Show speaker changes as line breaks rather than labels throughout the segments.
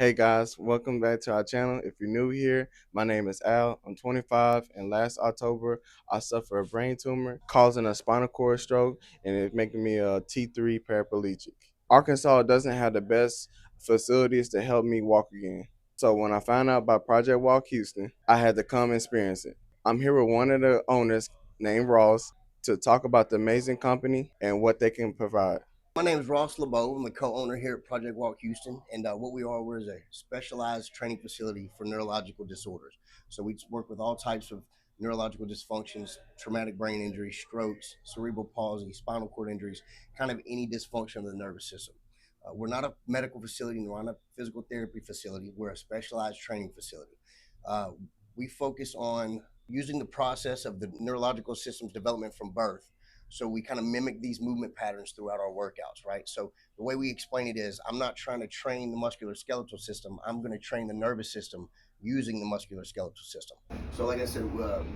Hey guys, welcome back to our channel. If you're new here, my name is Al. I'm 25, and last October I suffered a brain tumor causing a spinal cord stroke, and it's making me a T3 paraplegic. Arkansas doesn't have the best facilities to help me walk again. So when I found out about Project Walk Houston, I had to come experience it. I'm here with one of the owners named Ross to talk about the amazing company and what they can provide.
My name is Ross LeBeau. I'm the co-owner here at Project Walk Houston, and what we are, we're a specialized training facility for neurological disorders. So we work with all types of neurological dysfunctions, traumatic brain injuries, strokes, cerebral palsy, spinal cord injuries, kind of any dysfunction of the nervous system. We're not a medical facility, we're not a physical therapy facility. We're a specialized training facility. Uh, we focus on using the process of the neurological system's development from birth, so we kind of mimic these movement patterns throughout our workouts, right? So the way we explain it is, I'm not trying to train the musculoskeletal system. I'm going to train the nervous system using the musculoskeletal system. So like I said,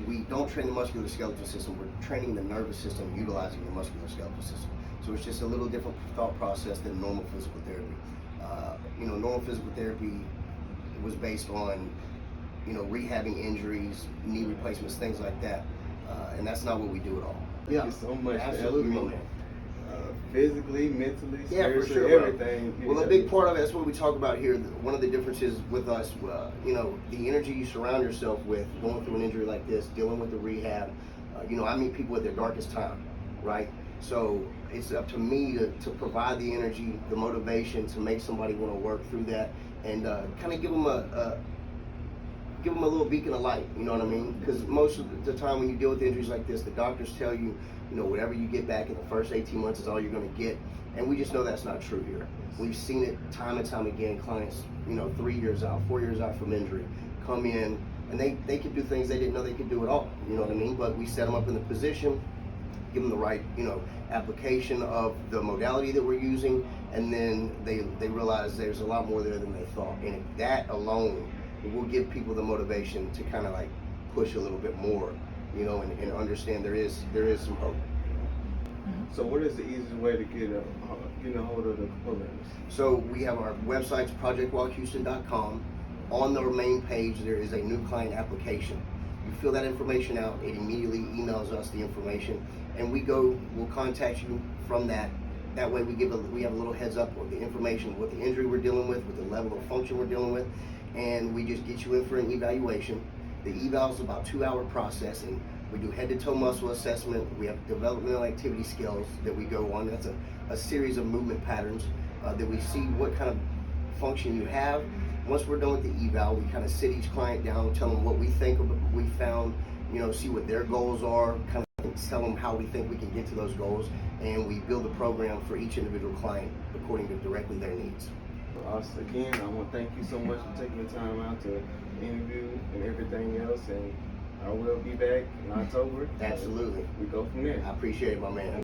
we don't train the musculoskeletal system. We're training the nervous system utilizing the musculoskeletal system. So it's just a little different thought process than normal physical therapy. Normal physical therapy was based on, rehabbing injuries, knee replacements, things like that. And that's not what we do at all.
Thank you so much.
Absolutely,
man. Physically, mentally,
yeah, for
spiritually,
sure,
everything.
Well, a big part of it, that's what we talk about here. One of the differences with us, the energy you surround yourself with going through an injury like this, dealing with the rehab. I meet people at their darkest time, right? So it's up to me to provide the energy, the motivation to make somebody want to work through that, and kind of give them a little beacon of light, you know what I mean? Because most of the time when you deal with injuries like this, the doctors tell you, whatever you get back in the first 18 months is all you're going to get. And we just know that's not true here. We've seen it time and time again. Clients, 3 years out, 4 years out from injury, come in and they can do things they didn't know they could do at all, you know what I mean? But we set them up in the position, give them the right, application of the modality that we're using, and then they realize there's a lot more there than they thought. And that alone will give people the motivation to kind of like push a little bit more, and understand there is some hope.
So what is the easiest way to get a hold of the programs?
So we have our websites, projectwalkhouston.com. On our main page, there is a new client application. You fill that information out, it immediately emails us the information, and we'll contact you from that. That way we have a little heads up of the information, what the injury we're dealing with the level of function we're dealing with, and we just get you in for an evaluation. The eval is about 2-hour process, and we do head-to-toe muscle assessment. We have developmental activity skills that we go on. That's a series of movement patterns that we see what kind of function you have. Once we're done with the eval, we kind of sit each client down, tell them what we think of what we found, see what their goals are, kind of tell them how we think we can get to those goals, and we build a program for each individual client according to directly their needs.
Again, I want to thank you so much for taking the time out to interview and everything else, and I will be back in October.
Absolutely.
We go from there.
I appreciate it, my man.